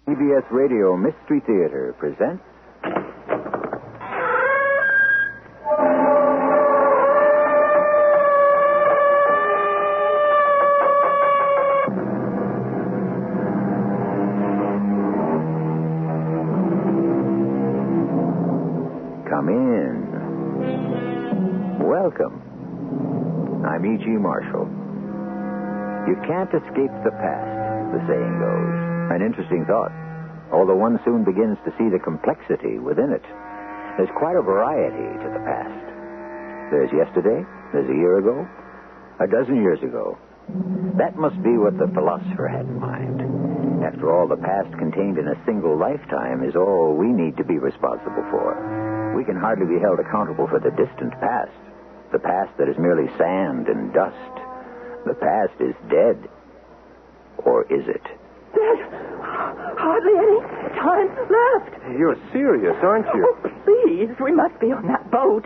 CBS Radio Mystery Theater presents... Come in. Welcome. I'm E.G. Marshall. You can't escape the past, the saying goes. An interesting thought, although one soon begins to see the complexity within it. There's quite a variety to the past. There's yesterday, there's a year ago, a dozen years ago. That must be what the philosopher had in mind. After all, the past contained in a single lifetime is all we need to be responsible for. We can hardly be held accountable for the distant past. The past that is merely sand and dust. The past is dead. Or is it? There's hardly any time left. You're serious, aren't you? Oh, please, we must be on that boat.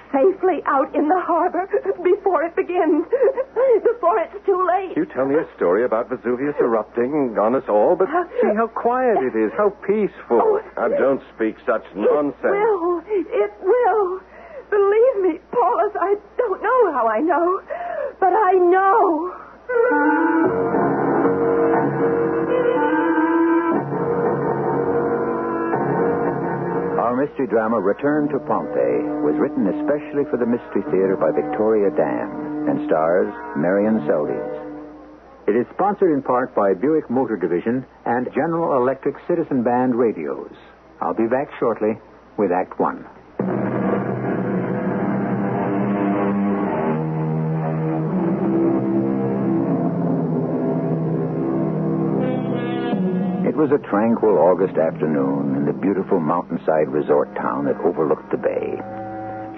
Safely out in the harbor before it begins. Before it's too late. You tell me a story about Vesuvius erupting on us all, but see how quiet it is, how peaceful. Oh, now, don't speak such nonsense. It will. Believe me, Paulus, I don't know how I know, but I know. Our mystery drama, Return to Pompeii, was written especially for the Mystery Theater by Victoria Dan and stars Marion Seldes. It is sponsored in part by Buick Motor Division and General Electric Citizen Band radios. I'll be back shortly with Act One. It was a tranquil August afternoon in the beautiful mountainside resort town that overlooked the bay.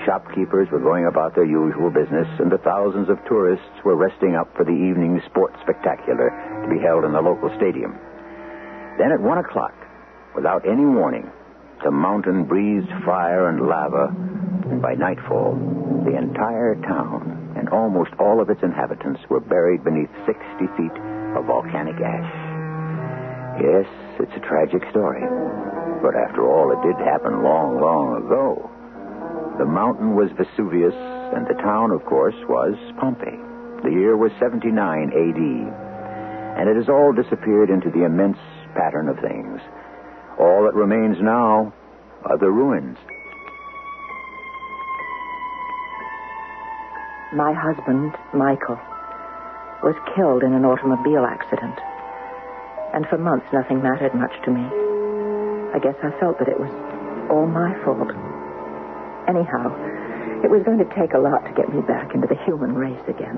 Shopkeepers were going about their usual business, and the thousands of tourists were resting up for the evening sports spectacular to be held in the local stadium. Then at 1 o'clock, without any warning, the mountain breathed fire and lava, and by nightfall, the entire town and almost all of its inhabitants were buried beneath 60 feet of volcanic ash. Yes, it's a tragic story. But after all, it did happen long, long ago. The mountain was Vesuvius, and the town, of course, was Pompeii. The year was 79 A.D., and it has all disappeared into the immense pattern of things. All that remains now are the ruins. My husband, Michael, was killed in an automobile accident. And for months, nothing mattered much to me. I guess I felt that it was all my fault. Anyhow, it was going to take a lot to get me back into the human race again.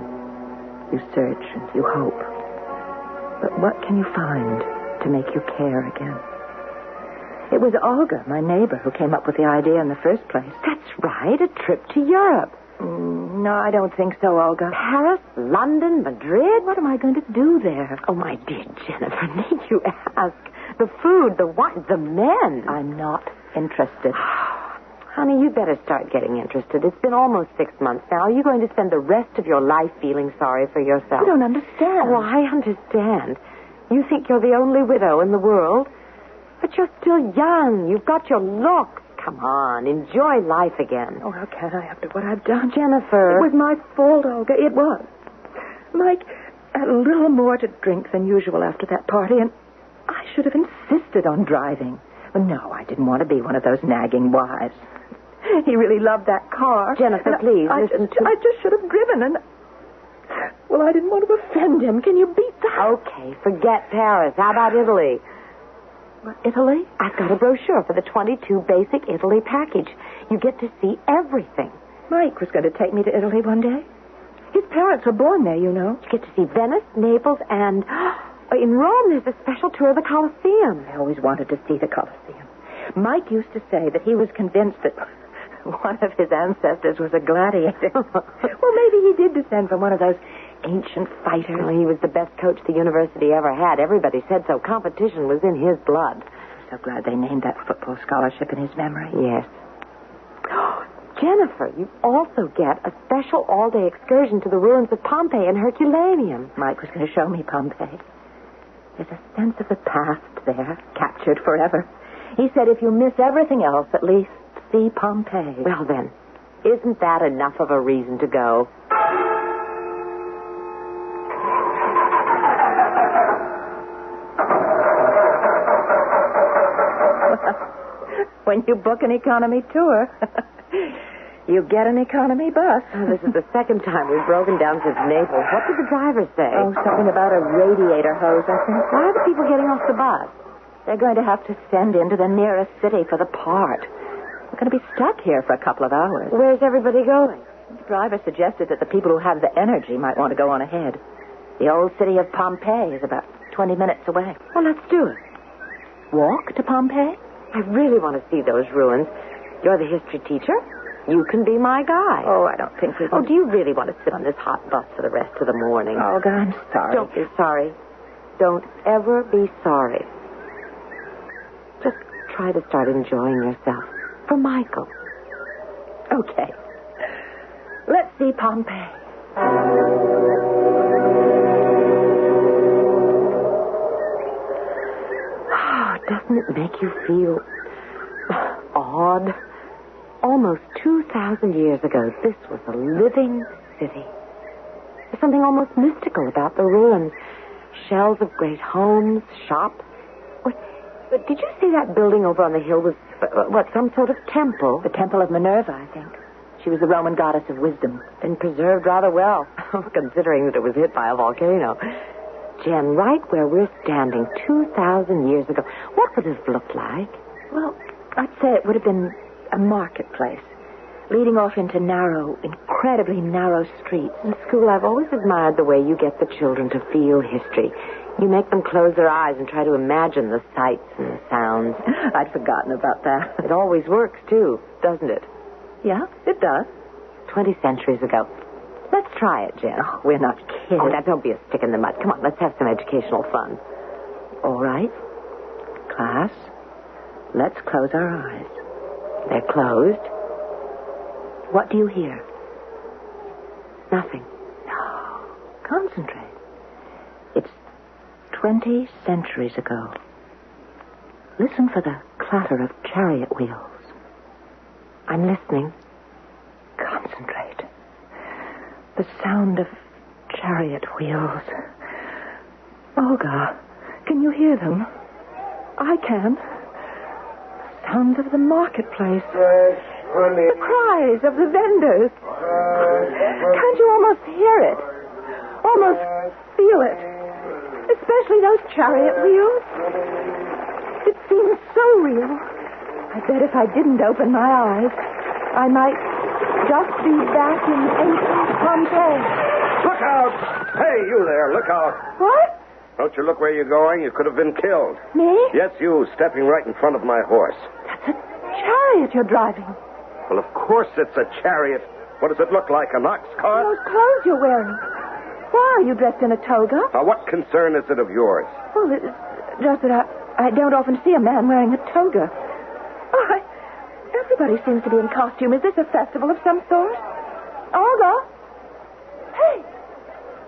You search and you hope. But what can you find to make you care again? It was Olga, my neighbor, who came up with the idea in the first place. That's right, a trip to Europe. No, I don't think so, Olga. Paris, London, Madrid? What am I going to do there? Oh, my dear Jennifer, need you ask? The food, the wine, the men. I'm not interested. Honey, you better start getting interested. It's been almost 6 months now. Are you going to spend the rest of your life feeling sorry for yourself? You don't understand. Oh, I understand. You think you're the only widow in the world. But you're still young. You've got your looks. Come on, enjoy life again. Oh, how can I after what I've done? Jennifer. It was my fault, Olga. It was. Mike had a little more to drink than usual after that party, and I should have insisted on driving. But no, I didn't want to be one of those nagging wives. He really loved that car. Jennifer, please, I just should have driven, and... Well, I didn't want to offend him. Can you beat that? Okay, forget Paris. How about Italy? What, Italy? I've got a brochure for the 22 Basic Italy package. You get to see everything. Mike was going to take me to Italy one day. His parents were born there, you know. You get to see Venice, Naples, and... in Rome, there's a special tour of the Colosseum. I always wanted to see the Colosseum. Mike used to say that he was convinced that one of his ancestors was a gladiator. Well, maybe he did descend from one of those ancient fighters. Well, he was the best coach the university ever had. Everybody said so. Competition was in his blood. I'm so glad they named that football scholarship in his memory. Yes. Jennifer, you also get a special all-day excursion to the ruins of Pompeii and Herculaneum. Mike was going to show me Pompeii. There's a sense of the past there, captured forever. He said if you miss everything else, at least see Pompeii. Well, then, isn't that enough of a reason to go? When you book an economy tour, you get an economy bus. This is the second time we've broken down since Naples. What did the driver say? Oh, something about a radiator hose, I think. Why are the people getting off the bus? They're going to have to send into the nearest city for the part. We're going to be stuck here for a couple of hours. Where's everybody going? The driver suggested that the people who have the energy might want to go on ahead. The old city of Pompeii is about 20 minutes away. Well, let's do it. Walk to Pompeii? I really want to see those ruins. You're the history teacher. You can be my guide. Oh, I don't think we can. Oh, do you really want to sit on this hot bus for the rest of the morning? Olga, I'm sorry. Don't be sorry. Don't ever be sorry. Just try to start enjoying yourself. For Michael. Okay. Let's see Pompeii. Doesn't it make you feel odd? Almost 2,000 years ago, this was a living city. There's something almost mystical about the ruins. Shells of great homes, shops. But did you see that building over on the hill was, some sort of temple? The Temple of Minerva, I think. She was the Roman goddess of wisdom. Been preserved rather well, considering that it was hit by a volcano. Jen, right where we're standing 2,000 years ago, what would it have looked like? Well, I'd say it would have been a marketplace, leading off into narrow, incredibly narrow streets. In school, I've always admired the way you get the children to feel history. You make them close their eyes and try to imagine the sights and the sounds. I'd forgotten about that. It always works, too, doesn't it? Yeah, it does. 20 centuries ago. Let's try it, Jen. Oh, we're not kidding. Oh, now don't be a stick in the mud. Come on, let's have some educational fun. All right. Class, let's close our eyes. They're closed. What do you hear? Nothing. No. Concentrate. It's 20 centuries ago. Listen for the clatter of chariot wheels. I'm listening. Concentrate. The sound of chariot wheels. Olga, can you hear them? I can. Sounds of the marketplace. The cries of the vendors. Can't you almost hear it? Almost feel it? Especially those chariot wheels. It seems so real. I bet if I didn't open my eyes, I might just be back in ancient Pompeii. Look out! Hey, you there, look out. What? Don't you look where you're going? You could have been killed. Me? Yes, you, stepping right in front of my horse. That's a chariot you're driving. Well, of course it's a chariot. What does it look like, an ox cart? Those clothes you're wearing. Why are you dressed in a toga? Now, what concern is it of yours? Well, it's just that I don't often see a man wearing a toga. Oh, everybody seems to be in costume. Is this a festival of some sort? Olga? Hey,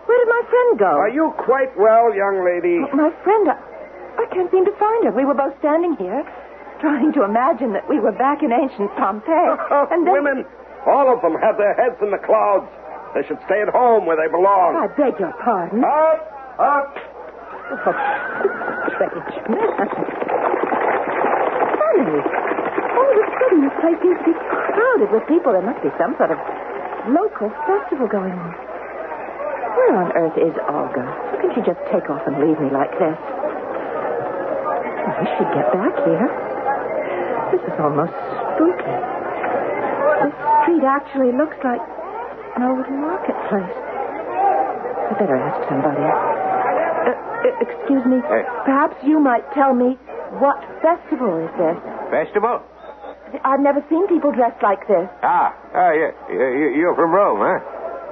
where did my friend go? Are you quite well, young lady? My friend, I can't seem to find her. We were both standing here, trying to imagine that we were back in ancient Pompeii. And then... Women, all of them have their heads in the clouds. They should stay at home where they belong. I beg your pardon. Up! Oh, strange man. Funny. All of a sudden, this place seems to be crowded with people. There must be some sort of local festival going on. Where on earth is Olga? How can she just take off and leave me like this? I should get back here. This is almost spooky. This street actually looks like an old marketplace. I better ask somebody. Excuse me. Perhaps you might tell me, what festival is this? Festival? I've never seen people dressed like this. You're from Rome, huh?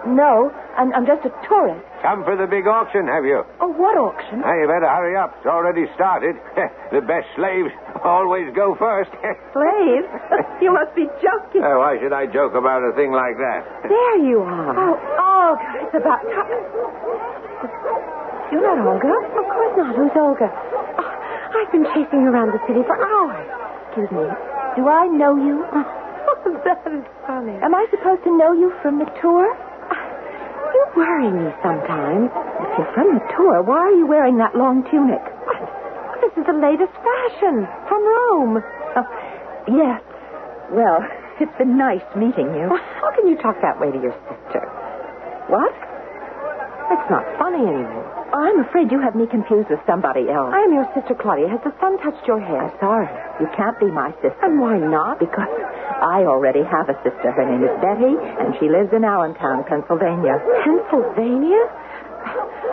No, I'm just a tourist. Come for the big auction, have you? Oh, what auction? You better hurry up. It's already started. The best slaves always go first. Slaves? You must be joking. Why should I joke about a thing like that? There you are. Oh, Olga, it's about time. You're not Olga. Of course not. Who's Olga? Oh, I've been chasing you around the city for hours. Excuse me. Do I know you? Oh, that is funny. Am I supposed to know you from the tour? You worry me sometimes. If you're from the tour, why are you wearing that long tunic? What? This is the latest fashion from Rome. Oh, yes. Well, it's been nice meeting you. How can you talk that way to your sister? What? It's not funny anymore. I'm afraid you have me confused with somebody else. I am your sister, Claudia. Has the sun touched your hair? I'm sorry. You can't be my sister. And why not? Because I already have a sister. Her name is Betty, and she lives in Allentown, Pennsylvania. Pennsylvania?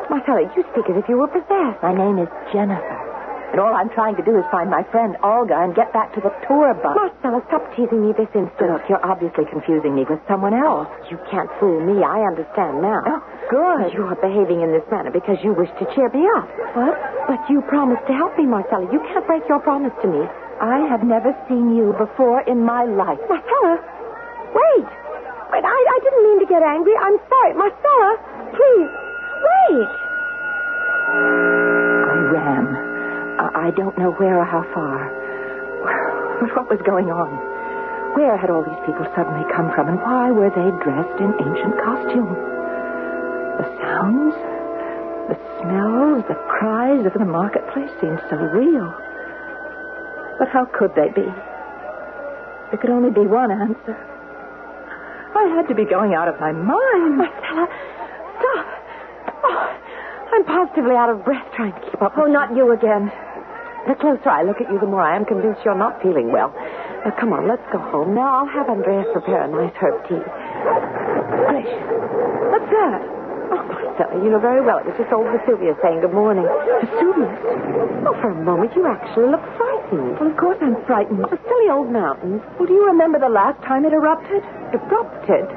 Marcella, you speak as if you were possessed. My name is Jennifer. And all I'm trying to do is find my friend Olga and get back to the tour bus. Marcella, stop teasing me this instant. Look, you're obviously confusing me with someone else. You can't fool me. I understand now. Oh, good. You are behaving in this manner because you wish to cheer me up. What? But you promised to help me, Marcella. You can't break your promise to me. I have never seen you before in my life. Marcella, wait. I didn't mean to get angry. I'm sorry. Marcella, please, wait. I ran. I don't know where or how far. But what was going on? Where had all these people suddenly come from, and why were they dressed in ancient costume? The sounds, the smells, the cries of the marketplace seemed so real. But how could they be? There could only be one answer. I had to be going out of my mind. Marcella, stop. Oh, I'm positively out of breath trying to keep up. Oh, not you again. The closer I look at you, the more I am convinced you're not feeling well. Now, come on, let's go home. Now, I'll have Andreas prepare a nice herb tea. Gracious. What's that? Oh, Marcella, you know very well it was just old Vesuvius saying good morning. Vesuvius? Oh, for a moment, you actually look frightened. Well, of course I'm frightened. The silly old mountains. Well, do you remember the last time it erupted? Erupted?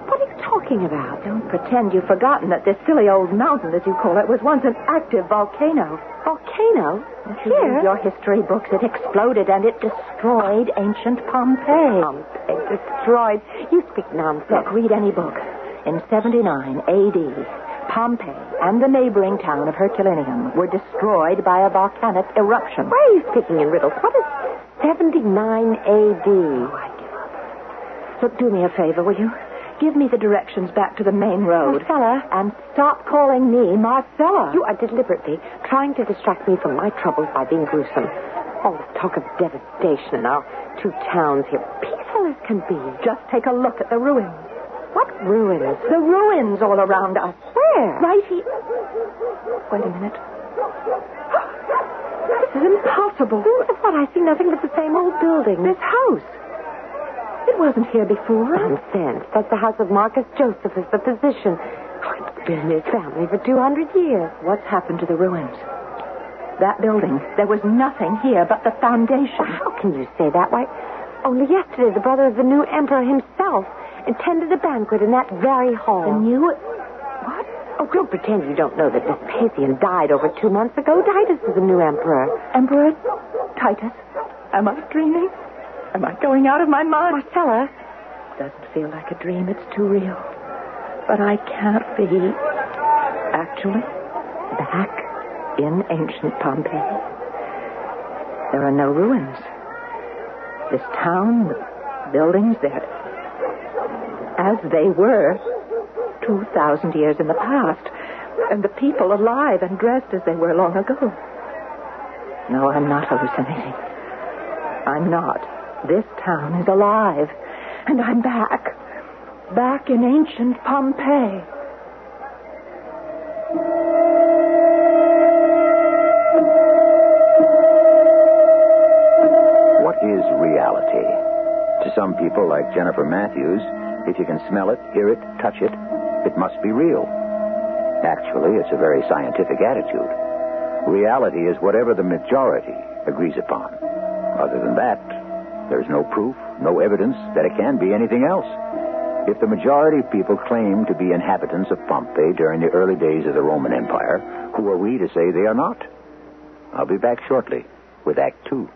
What are you talking about? Don't pretend you've forgotten that this silly old mountain, as you call it, was once an active volcano. Volcano? If you read your history books, it exploded and it destroyed ancient Pompeii. Pompeii destroyed? You speak nonsense. Look, read any book. In 79 A.D., Pompeii and the neighboring town of Herculaneum were destroyed by a volcanic eruption. Why are you speaking in riddles? What is 79 A.D.? Oh, I give up. Look, do me a favor, will you? Give me the directions back to the main road. Marcella. And stop calling me Marcella. You are deliberately trying to distract me from my troubles by being gruesome. All this talk of devastation in our two towns here, peaceful as can be. Just take a look at the ruins. What ruins? The ruins all around us. Where? Right here. Wait a minute. This is impossible. What? I see nothing but the same old building. This house. It wasn't here before. Nonsense. That's the house of Marcus Josephus, the physician. Oh, it's been in his family for 200 years. What's happened to the ruins? That building. There was nothing here but the foundation. Well, how can you say that? Why, only yesterday the brother of the new emperor himself attended a banquet in that very hall. The new... What? Oh, don't pretend you don't know that Vespasian died over 2 months ago. Titus is the new emperor. Emperor Titus? Am I dreaming? Am I going out of my mind? Marcella. Doesn't feel like a dream. It's too real. But I can't be actually back in ancient Pompeii. There are no ruins. This town, the buildings, they're as they were 2,000 years in the past. And the people alive and dressed as they were long ago. No, I'm not hallucinating. I'm not. This town is alive. And I'm back. Back in ancient Pompeii. What is reality? To some people, like Jennifer Matthews, if you can smell it, hear it, touch it, it must be real. Actually, it's a very scientific attitude. Reality is whatever the majority agrees upon. Other than that, there's no proof, no evidence that it can be anything else. If the majority of people claim to be inhabitants of Pompeii during the early days of the Roman Empire, who are we to say they are not? I'll be back shortly with Act 2.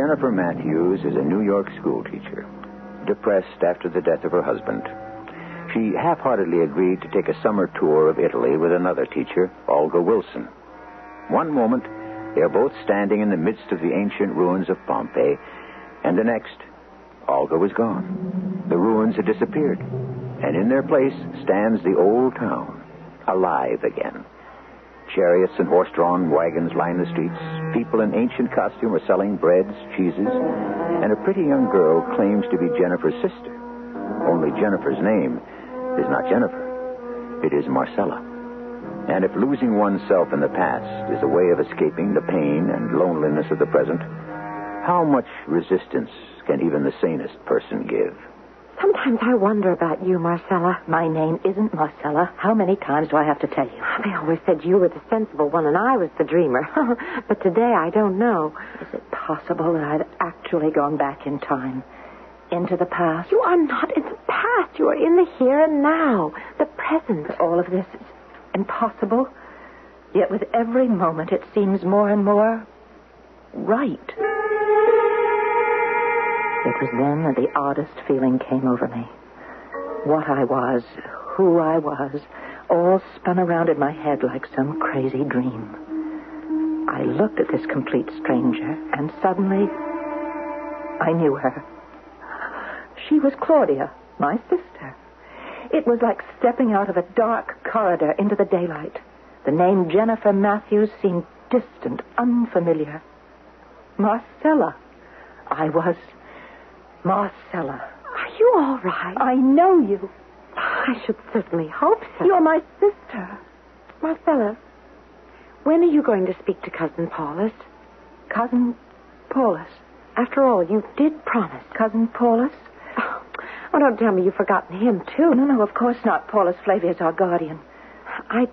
Jennifer Matthews is a New York schoolteacher, depressed after the death of her husband. She half-heartedly agreed to take a summer tour of Italy with another teacher, Olga Wilson. One moment, they are both standing in the midst of the ancient ruins of Pompeii, and the next, Olga was gone. The ruins had disappeared, and in their place stands the old town, alive again. Chariots and horse-drawn wagons line the streets. People in ancient costume are selling breads, cheeses, and a pretty young girl claims to be Jennifer's sister. Only Jennifer's name is not Jennifer. It is Marcella. And if losing oneself in the past is a way of escaping the pain and loneliness of the present, how much resistance can even the sanest person give? Sometimes I wonder about you, Marcella. My name isn't Marcella. How many times do I have to tell you? They always said you were the sensible one and I was the dreamer. But today I don't know. Is it possible that I've actually gone back in time? Into the past? You are not in the past. You are in the here and now. The present. But all of this is impossible. Yet with every moment it seems more and more right. It was then that the oddest feeling came over me. What I was, who I was, all spun around in my head like some crazy dream. I looked at this complete stranger, and suddenly I knew her. She was Claudia, my sister. It was like stepping out of a dark corridor into the daylight. The name Jennifer Matthews seemed distant, unfamiliar. Marcella. I was Marcella. Are you all right? I know you. I should certainly hope so. You're my sister. Marcella, when are you going to speak to Cousin Paulus? Cousin Paulus. After all, you did promise. Cousin Paulus? Oh, don't tell me you've forgotten him, too. No, of course not. Paulus Flavius, our guardian. I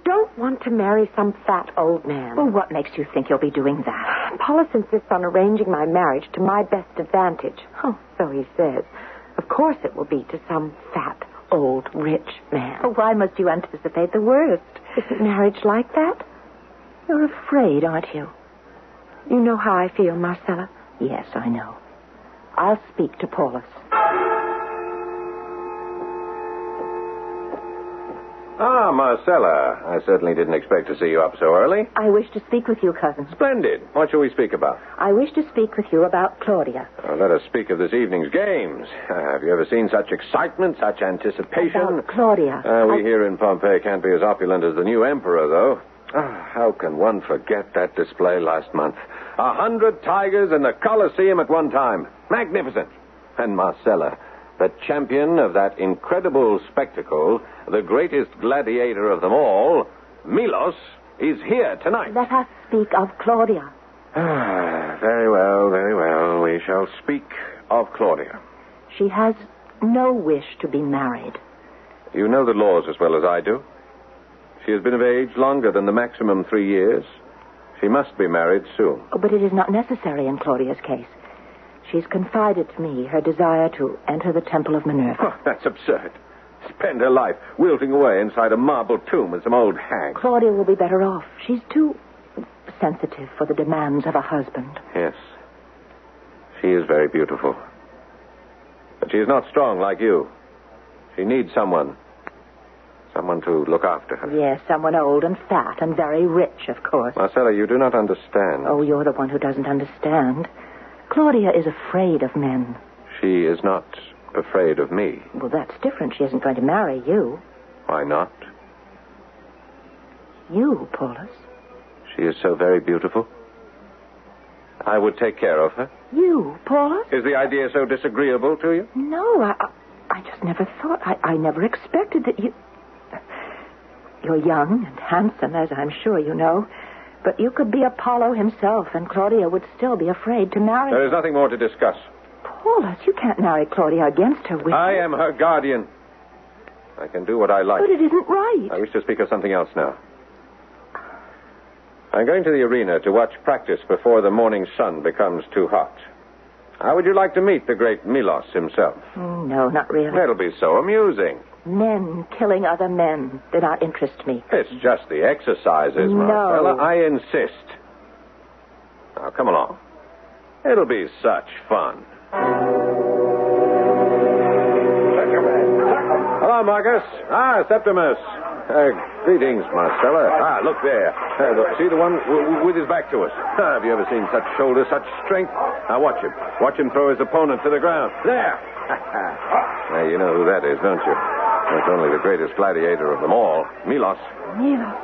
don't want to marry some fat old man. Well, what makes you think you'll be doing that? Paulus insists on arranging my marriage to my best advantage. Oh, so he says. Of course it will be to some fat, old, rich man. Oh, why must you anticipate the worst? Isn't marriage like that? You're afraid, aren't you? You know how I feel, Marcella. Yes, I know. I'll speak to Paulus. Ah, Marcella. I certainly didn't expect to see you up so early. I wish to speak with you, cousin. Splendid. What shall we speak about? I wish to speak with you about Claudia. Let us speak of this evening's games. Have you ever seen such excitement, such anticipation? About Claudia. We here in Pompeii can't be as opulent as the new emperor, though. How can one forget that display last month? 100 tigers in the Colosseum at one time. Magnificent. And Marcella, the champion of that incredible spectacle, the greatest gladiator of them all, Milos, is here tonight. Let us speak of Claudia. Very well, very well. We shall speak of Claudia. She has no wish to be married. You know the laws as well as I do. She has been of age longer than the maximum 3 years. She must be married soon. Oh, but it is not necessary in Claudia's case. She's confided to me her desire to enter the Temple of Minerva. Oh, that's absurd. Spend her life wilting away inside a marble tomb with some old hag. Claudia will be better off. She's too sensitive for the demands of a husband. Yes. She is very beautiful. But she is not strong like you. She needs someone to look after her. Yes, someone old and fat and very rich, of course. Marcella, you do not understand. Oh, you're the one who doesn't understand. Claudia is afraid of men. She is not afraid of me. Well, that's different. She isn't going to marry you. Why not? You, Paulus. She is so very beautiful. I would take care of her. You, Paulus? Is the idea so disagreeable to you? No, I just never thought. I never expected that you... You're young and handsome, as I'm sure you know. But you could be Apollo himself, and Claudia would still be afraid to marry There you. is nothing more to discuss. Paulus, you can't marry Claudia against her will. I am her guardian. I can do what I like. But it isn't right. I wish to speak of something else now. I'm going to the arena to watch practice before the morning sun becomes too hot. How would you like to meet the great Milos himself? No, not really. It'll be so amusing. Men killing other men do not interest me. It's just the exercises, No. Marcella. I insist. Now, come along. It'll be such fun. Hello, Marcus. Septimus. Greetings, Marcella. Look there. See the one with his back to us? Have you ever seen such shoulders, such strength? Now, watch him. Watch him throw his opponent to the ground. There. Now, you know who that is, don't you? That's only the greatest gladiator of them all, Milos. Milos.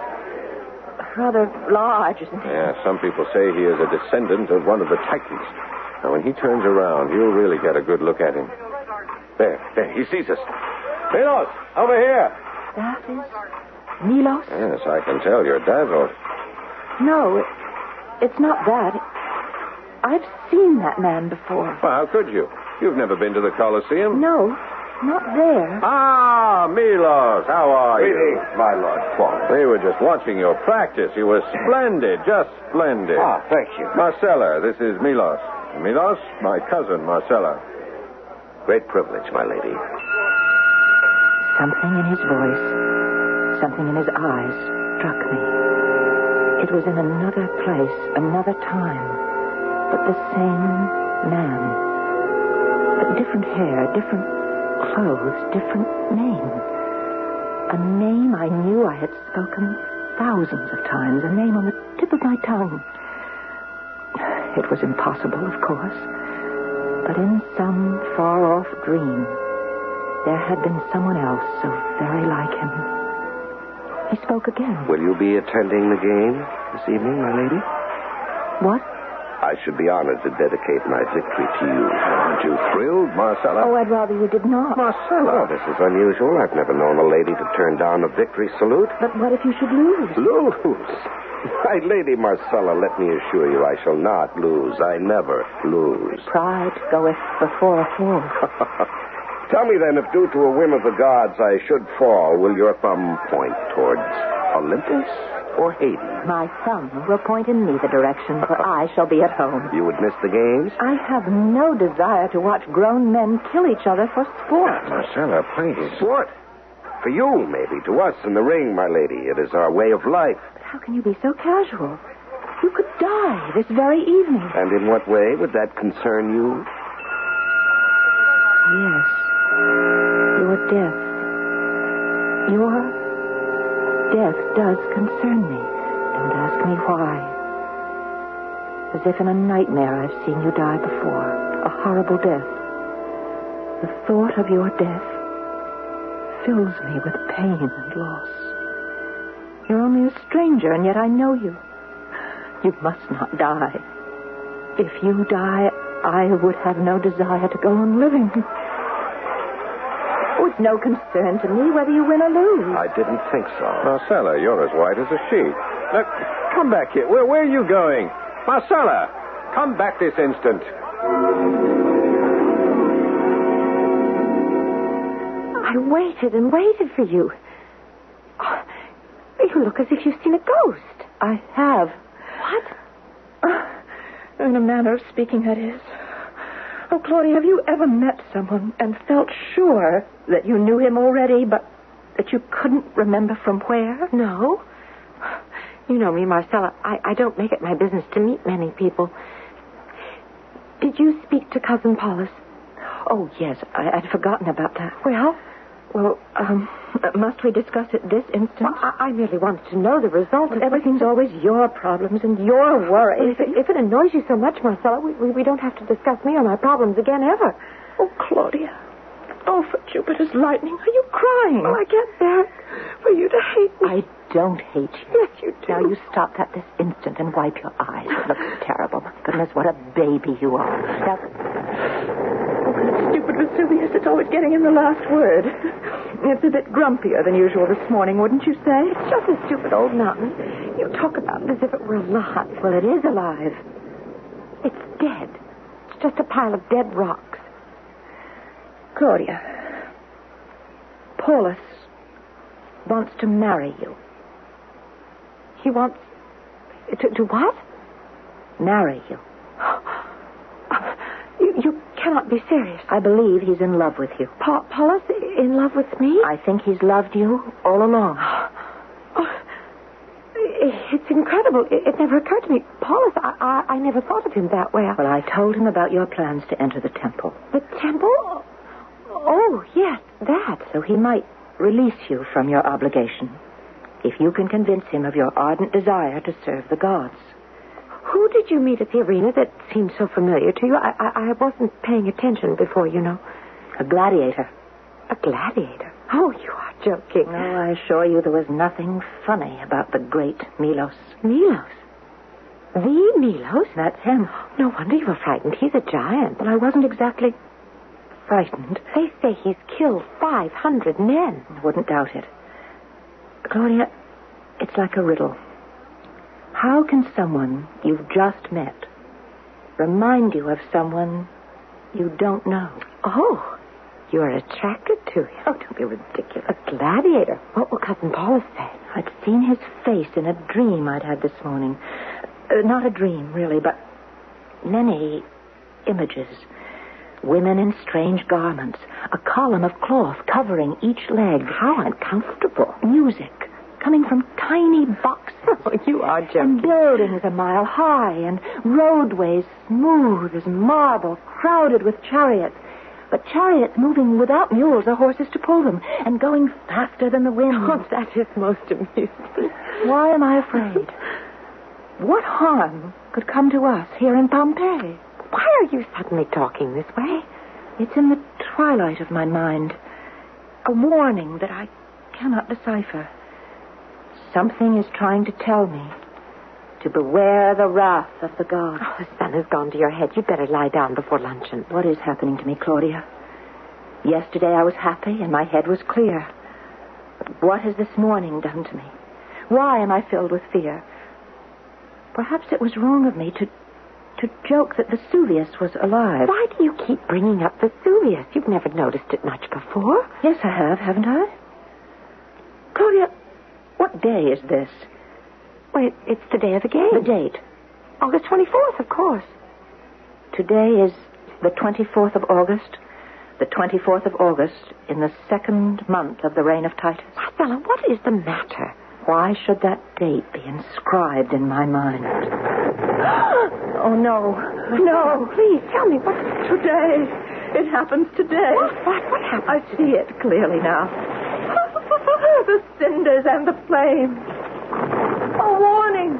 Rather large, isn't he? Yeah, some people say he is a descendant of one of the Titans. Now, when he turns around, you'll really get a good look at him. There, he sees us. Milos, over here. That is Milos? Yes, I can tell. You're dazzled. No, it's not that. I've seen that man before. Well, how could you? You've never been to the Colosseum? No, not there. Ah, Milos, how are you? Greetings, my Lord Paul. We were just watching your practice. You were splendid, just splendid. Thank you. Marcella, this is Milos. Milos, my cousin, Marcella. Great privilege, my lady. Something in his voice, something in his eyes struck me. It was in another place, another time, but the same man. But different hair, different clothes, different name. A name I knew I had spoken thousands of times, a name on the tip of my tongue. It was impossible, of course, but in some far-off dream, there had been someone else so very like him. He spoke again. Will you be attending the game this evening, my lady? What? I should be honored to dedicate my victory to you. Aren't you thrilled, Marcella? Oh, I'd rather you did not. Marcella, this is unusual. I've never known a lady to turn down a victory salute. But what if you should lose? Lose? My lady Marcella, let me assure you, I shall not lose. I never lose. Pride goeth before a fall. Tell me then, if due to a whim of the gods I should fall, will your thumb point towards Olympus or Hades? My thumb will point in neither direction, for I shall be at home. You would miss the games? I have no desire to watch grown men kill each other for sport. Marcella, please. Sport? For you, maybe. To us in the ring, my lady. It is our way of life. But how can you be so casual? You could die this very evening. And in what way would that concern you? Yes. Your death. Your death does concern me. Don't ask me why. As if in a nightmare I've seen you die before. A horrible death. The thought of your death fills me with pain and loss. You're only a stranger, and yet I know you. You must not die. If you die, I would have no desire to go on living. It's no concern to me whether you win or lose. I didn't think so. Marcella, you're as white as a sheet. Now, come back here. Where are you going? Marcella, come back this instant. I waited and waited for you. Oh, you look as if you've seen a ghost. I have. What? In a manner of speaking, that is. Oh, Claudia, have you ever met someone and felt sure that you knew him already, but that you couldn't remember from where? No. You know me, Marcella. I don't make it my business to meet many people. Did you speak to Cousin Paulus? Oh, yes. I'd forgotten about that. Well, must we discuss it this instant? Well, I merely wanted to know the result. Everything's always your problems and your worries. If it annoys you so much, Marcella, we don't have to discuss me or my problems again ever. Oh, Claudia. Oh, for Jupiter's lightning. Are you crying? Oh, I can't bear it for you to hate me. I don't hate you. Yes, you do. Now you stop that this instant and wipe your eyes. It looks terrible. My goodness, what a baby you are. Now... Stupid Vesuvius, it's always getting in the last word. It's a bit grumpier than usual this morning, wouldn't you say? It's just a stupid old mountain. You talk about it as if it were alive. Well, it is alive. It's dead. It's just a pile of dead rocks. Claudia, Paulus wants to marry you. He wants... To what? Marry you. You cannot be serious. I believe he's in love with you. Paulus in love with me? I think he's loved you all along. Oh, it's incredible. incredible. It never occurred to me. Paulus, I never thought of him that way. Well, I told him about your plans to enter the temple. The temple? Oh, yes, that. So he might release you from your obligation if you can convince him of your ardent desire to serve the gods. Who did you meet at the arena that seemed so familiar to you? I wasn't paying attention before, you know. A gladiator. A gladiator? Oh, you are joking. No, I assure you there was nothing funny about the great Milos. Milos? The Milos? That's him. No wonder you were frightened. He's a giant. Well, I wasn't exactly frightened. They say he's killed 500 men. I wouldn't doubt it. Claudia, it's like a riddle. How can someone you've just met remind you of someone you don't know? Oh, you are attracted to him. Oh, don't be ridiculous. A gladiator. What will Cousin Paulus say? I'd seen his face in a dream I'd had this morning. Not a dream, really, but many images. Women in strange garments. A column of cloth covering each leg. How uncomfortable. Music coming from tiny boxes. Oh, you are joking. And buildings a mile high, and roadways smooth as marble, crowded with chariots. But chariots moving without mules or horses to pull them, and going faster than the wind. Oh, that is most amusing. Why am I afraid? What harm could come to us here in Pompeii? Why are you suddenly talking this way? It's in the twilight of my mind. A warning that I cannot decipher. Something is trying to tell me to beware the wrath of the gods. Oh, the sun has gone to your head. You'd better lie down before luncheon. What is happening to me, Claudia? Yesterday I was happy and my head was clear. But what has this morning done to me? Why am I filled with fear? Perhaps it was wrong of me to joke that Vesuvius was alive. Why do you keep bringing up Vesuvius? You've never noticed it much before. Yes, I have, haven't I? Claudia, what day is this? Well, it's the day of the game. The date? August 24th, of course. Today is the 24th of August. The 24th of August in the second month of the reign of Titus. Marcella, what is the matter? Why should that date be inscribed in my mind? Oh, no. No. Please, tell me what... Today. It happens today. What happened? I see it clearly now. The cinders and the flames. A warning.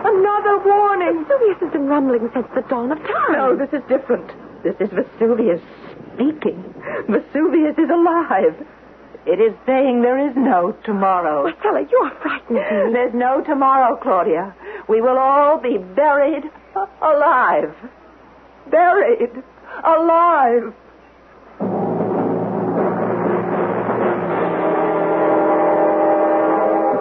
Another warning. Vesuvius has been rumbling since the dawn of time. No, this is different. This is Vesuvius speaking. Vesuvius is alive. It is saying there is no tomorrow. Marcella, you are frightening me. There's no tomorrow, Claudia. We will all be buried alive. Buried alive.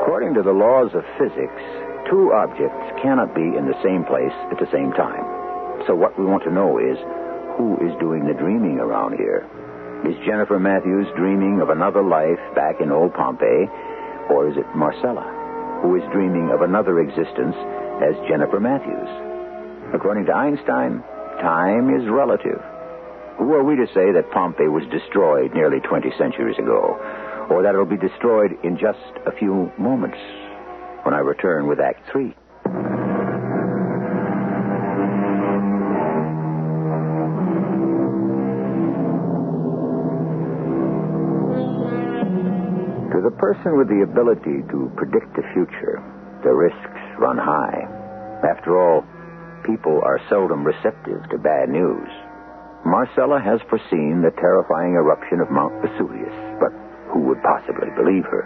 According to the laws of physics, two objects cannot be in the same place at the same time. So what we want to know is, who is doing the dreaming around here? Is Jennifer Matthews dreaming of another life back in old Pompeii? Or is it Marcella, who is dreaming of another existence as Jennifer Matthews? According to Einstein, time is relative. Who are we to say that Pompeii was destroyed nearly 20 centuries ago, or that it'll be destroyed in just a few moments when I return with Act 3? To the person with the ability to predict the future, the risks run high. After all, people are seldom receptive to bad news. Marcella has foreseen the terrifying eruption of Mount Vesuvius, but who would possibly believe her?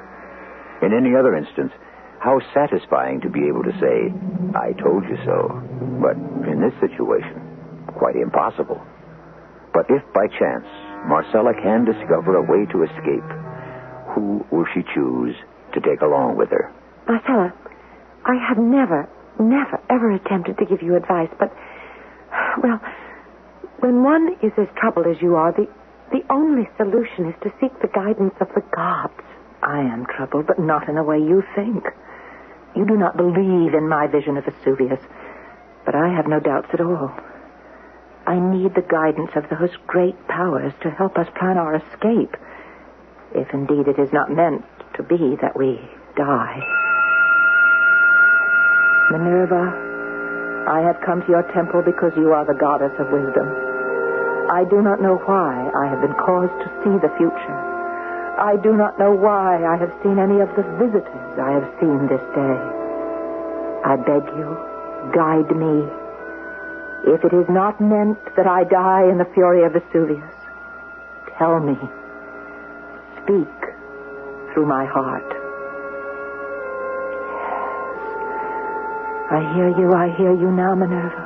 In any other instance, how satisfying to be able to say, I told you so. But in this situation, quite impossible. But if by chance Marcella can discover a way to escape, who will she choose to take along with her? Marcella, I have never, ever attempted to give you advice, but, well, when one is as troubled as you are, the only solution is to seek the guidance of the gods. I am troubled, but not in the way you think. You do not believe in my vision of Vesuvius, but I have no doubts at all. I need the guidance of those great powers to help us plan our escape, if indeed it is not meant to be that we die. Minerva, I have come to your temple because you are the goddess of wisdom. I do not know why I have been caused to see the future. I do not know why I have seen any of the visitors I have seen this day. I beg you, guide me. If it is not meant that I die in the fury of Vesuvius, tell me. Speak through my heart. Yes, I hear you now, Minerva.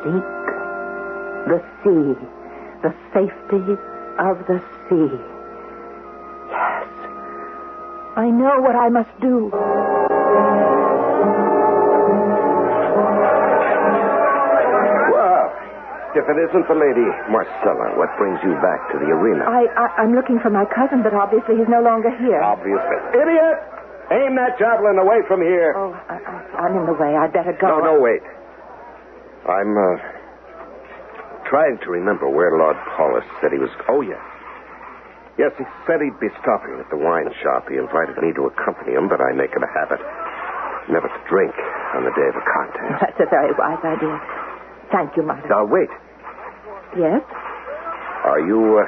Seek the sea, the safety of the sea. Yes, I know what I must do. If it isn't the lady Marcella, what brings you back to the arena? I'm looking for my cousin, but obviously he's no longer here. Obviously. Idiot! Aim that javelin away from here. Oh, I'm in the way. I'd better go. No, wait. I'm trying to remember where Lord Paulus said he was. Oh, yes. Yes, he said he'd be stopping at the wine shop. He invited me to accompany him, but I make it a habit never to drink on the day of a contest. That's a very wise idea. Thank you, Mother. Now, wait. Yes? Are you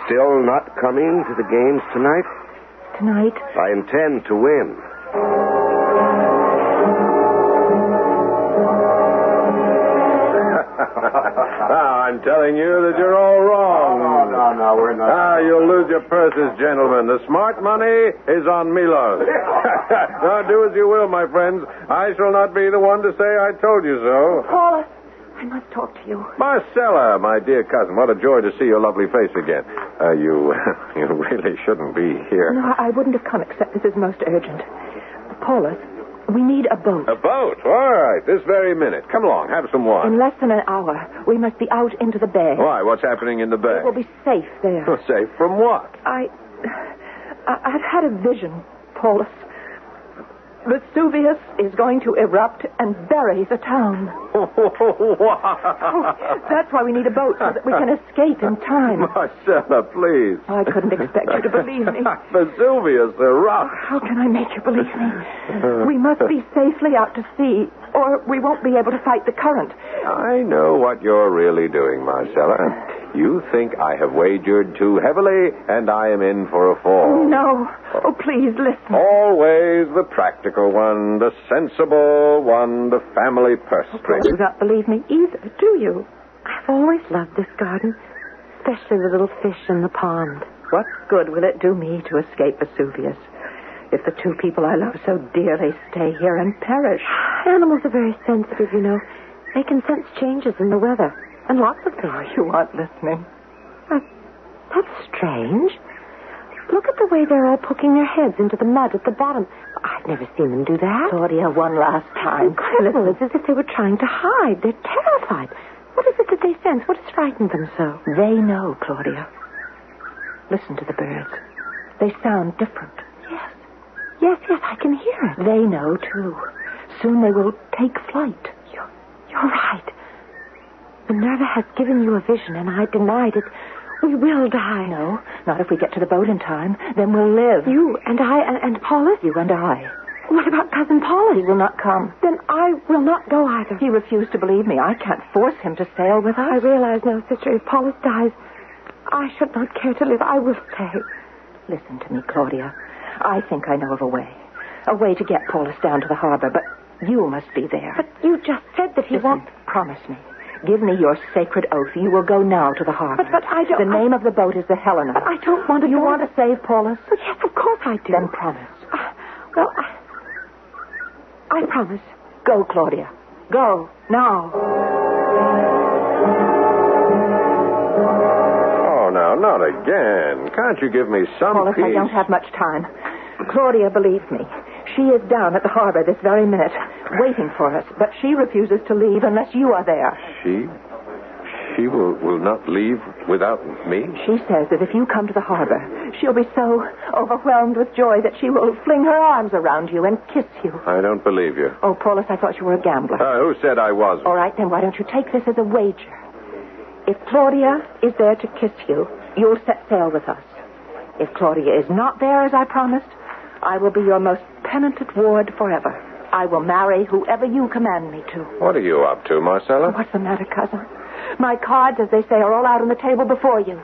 still not coming to the games tonight? Tonight? I intend to win. I'm telling you that you're all wrong. No, we're not. You'll lose your purses, gentlemen. The smart money is on Milos. Now, do as you will, my friends. I shall not be the one to say I told you so. Paula, I must talk to you. Marcella, my dear cousin, what a joy to see your lovely face again. You really shouldn't be here. No, I wouldn't have come except this is most urgent. Paula, we need a boat. A boat? All right, this very minute. Come along, have some wine. In less than an hour, we must be out into the bay. Why? What's happening in the bay? It will be safe there. Safe from what? I've had a vision, Paulus. Vesuvius is going to erupt and bury the town. Wow. Oh, that's why we need a boat, so that we can escape in time. Marcella, please. Oh, I couldn't expect you to believe me. Vesuvius erupt. How can I make you believe me? We must be safely out to sea, or we won't be able to fight the current. I know what you're really doing, Marcella. You think I have wagered too heavily, and I am in for a fall. No. Oh, please, listen. Always the practical one, the sensible one, the family purse string. You don't believe me either, do you? I've always loved this garden, especially the little fish in the pond. What good will it do me to escape Vesuvius if the two people I love so dearly stay here and perish? Animals are very sensitive, you know. They can sense changes in the weather and lots of things. You aren't listening. That's strange. Look at the way they're all poking their heads into the mud at the bottom. I've never seen them do that. Claudia, one last time. Incredible. It's as if they were trying to hide. They're terrified. What is it that they sense? What has frightened them so? They know, Claudia. Listen to the birds. They sound different. Yes, I can hear it. They know, too. Soon they will take flight. You're right. Minerva has given you a vision, and I denied it. We will die. No, not if we get to the boat in time. Then we'll live. You and I and Paulus? You and I. What about Cousin Paulus? He will not come. Then I will not go either. He refused to believe me. I can't force him to sail with us. I realize now, sister, if Paulus dies, I should not care to live. I will stay. Listen to me, Claudia. I think I know of a way to get Paulus down to the harbor, but you must be there. But you just said that he won't. Promise me. Give me your sacred oath. You will go now to the harbor. But I don't... The name of the boat is the Helena. But I don't want to... You want to save Paulus? But yes, of course I do. Then promise. Well, I promise. Go, Claudia. Go, now. Oh, now, not again. Can't you give me some Paulus, peace? I don't have much time. Claudia believes me. She is down at the harbor this very minute, waiting for us. But she refuses to leave unless you are there. She will not leave without me? She says that if you come to the harbor, she'll be so overwhelmed with joy that she will fling her arms around you and kiss you. I don't believe you. Oh, Paulus, I thought you were a gambler. Who said I wasn't? All right, then why don't you take this as a wager? If Claudia is there to kiss you, you'll set sail with us. If Claudia is not there, as I promised, I will be your most penitent ward forever. I will marry whoever you command me to. What are you up to, Marcella? What's the matter, cousin? My cards, as they say, are all out on the table before you.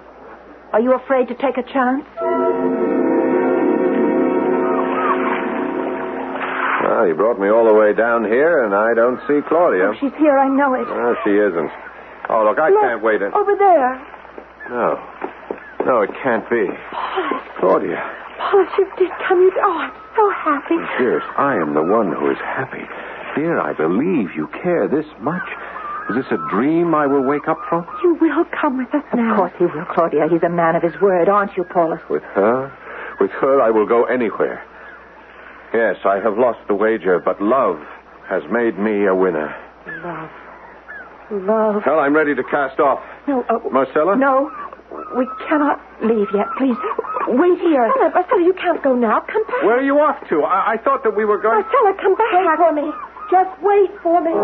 Are you afraid to take a chance? Well, you brought me all the way down here, and I don't see Claudia. Oh, she's here, I know it. No, she isn't. Oh, look, I can't wait. Over there. No, it can't be. Claudia. Paulus, you did come. I'm so happy. Dearest, I am the one who is happy. Dear, I believe you care this much. Is this a dream I will wake up from? You will come with us now. Of course he will, Claudia. He's a man of his word, aren't you, Paulus? With her? With her, I will go anywhere. Yes, I have lost the wager, but love has made me a winner. Love. Well, I'm ready to cast off. No, Marcella? No, we cannot leave yet. Please, wait here. Marcella, you can't go now. Come back. Where are you off to? I thought that we were going... Marcella, come back. Wait for me. Just wait for me.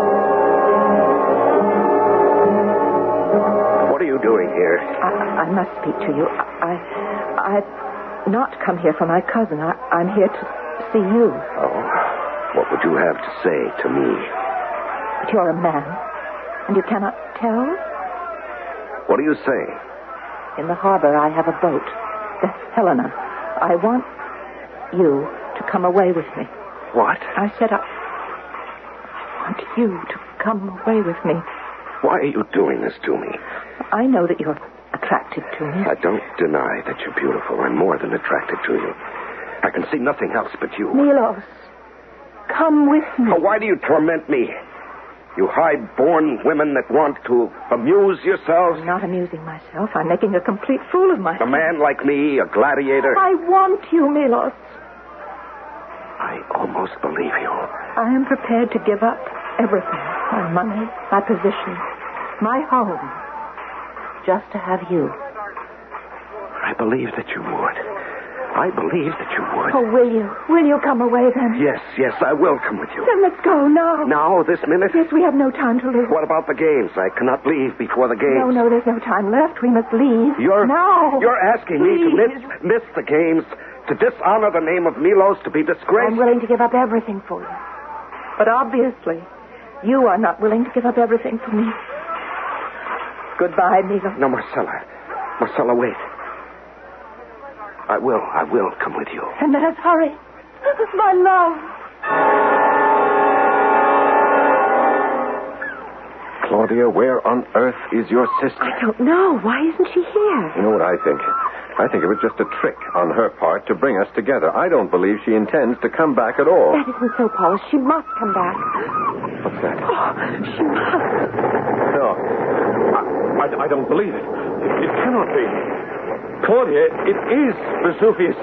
What are you doing here? I must speak to you. I've not come here for my cousin. I'm here to see you. Oh, what would you have to say to me? But you're a man, and you cannot tell? What are you saying? In the harbor, I have a boat, the Helena. I want you to come away with me. What? I said I want you to come away with me. Why are you doing this to me? I know that you're attracted to me. I don't deny that you're beautiful. I'm more than attracted to you. I can see nothing else but you. Milos, come with me. Oh, why do you torment me? You high-born women that want to amuse yourselves? I'm not amusing myself. I'm making a complete fool of myself. A man like me, a gladiator? I want you, Milos. I almost believe you. I am prepared to give up everything. My money, my position, my home. Just to have you. I believe that you would. I believe that you would. Oh, will you? Will you come away then? Yes, I will come with you. Then let's go now. Now, this minute? Yes, we have no time to lose. What about the games? I cannot leave before the games. No, there's no time left. We must leave. Now. You're asking me to miss the games, to dishonor the name of Milos, to be disgraced? I'm willing to give up everything for you. But obviously, you are not willing to give up everything for me. Goodbye, Milos. No, Marcella. Marcella, wait. I will come with you. And let us hurry. My love. Claudia, where on earth is your sister? I don't know. Why isn't she here? You know what I think? I think it was just a trick on her part to bring us together. I don't believe she intends to come back at all. That isn't so, Paulus. She must come back. What's that? Oh, she must. No. I don't believe it. It cannot be. Claudia, it is Vesuvius.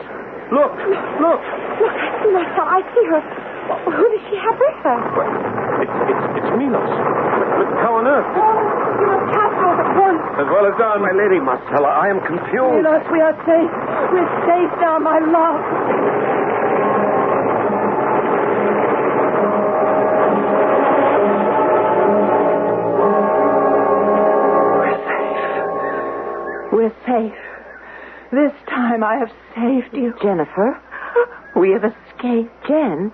Look. Look, I see myself. I see her. Who does she have with her? Well, it's Milos. But how on earth? You must capture us at once. As well as done. My lady, Marcella, I am confused. Milos, we are safe. We're safe now, my love. We're safe. This time I have saved you. Jennifer? We have escaped. Jen?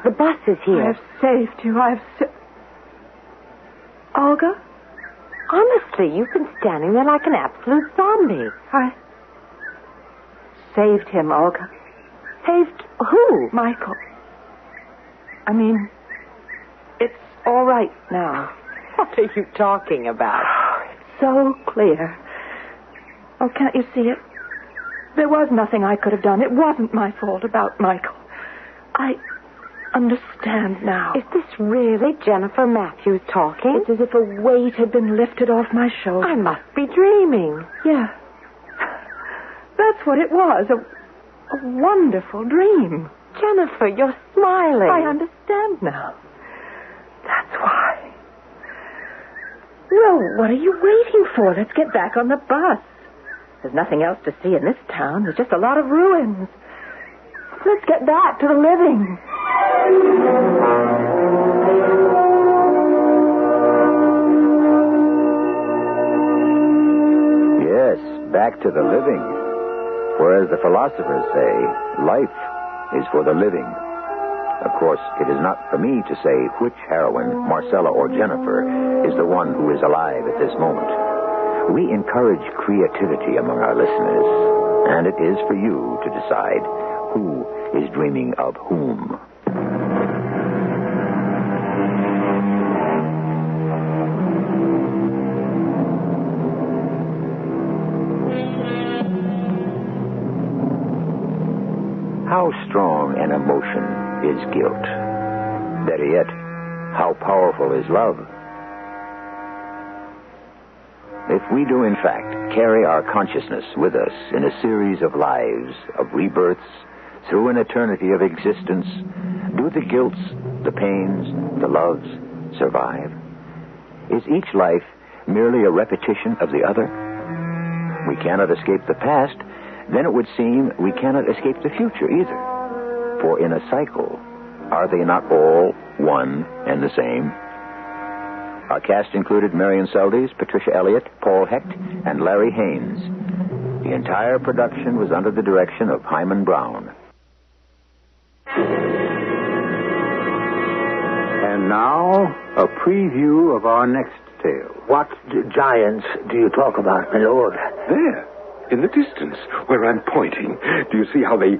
The bus is here. I have saved you. Olga? Honestly, you've been standing there like an absolute zombie. I saved him, Olga. Saved who? Michael. I mean, it's all right now. What are you talking about? It's so clear. Oh, can't you see it? There was nothing I could have done. It wasn't my fault about Michael. I understand now. Is this really Jennifer Matthews talking? It's as if a weight had been lifted off my shoulder. I must be dreaming. Yeah. That's what it was. A wonderful dream. Jennifer, you're smiling. I understand now. That's why. Well, what are you waiting for? Let's get back on the bus. There's nothing else to see in this town. There's just a lot of ruins. Let's get back to the living. Yes, back to the living. For as the philosophers say, life is for the living. Of course, it is not for me to say which heroine, Marcella or Jennifer, is the one who is alive at this moment. We encourage creativity among our listeners, and it is for you to decide who is dreaming of whom. How strong an emotion is guilt? Better yet, how powerful is love? If we do, in fact, carry our consciousness with us in a series of lives, of rebirths, through an eternity of existence, do the guilts, the pains, the loves survive? Is each life merely a repetition of the other? We cannot escape the past, then it would seem we cannot escape the future either. For in a cycle, are they not all one and the same? Our cast included Marion Seldes, Patricia Elliott, Paul Hecht, and Larry Haynes. The entire production was under the direction of Hyman Brown. And now, a preview of our next tale. What giants do you talk about, my lord? There, in the distance, where I'm pointing. Do you see how they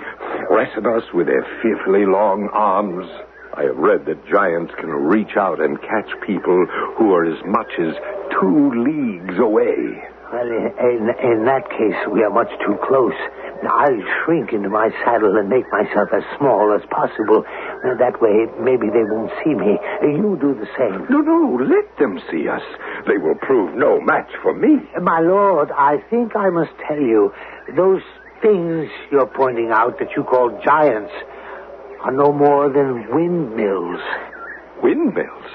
press at us with their fearfully long arms? I have read that giants can reach out and catch people who are as much as 2 leagues away. Well, in that case, we are much too close. I'll shrink into my saddle and make myself as small as possible. That way, maybe they won't see me. You do the same. No, let them see us. They will prove no match for me. My lord, I think I must tell you, those things you're pointing out that you call giants are no more than windmills. Windmills?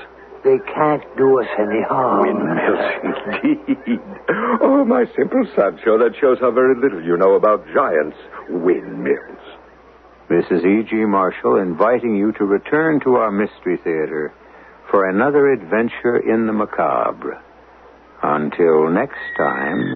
They can't do us any harm. Windmills, indeed. Oh, my simple Sancho, that shows how very little you know about giants. Windmills. This is E.G. Marshall inviting you to return to our Mystery Theater for another adventure in the macabre. Until next time...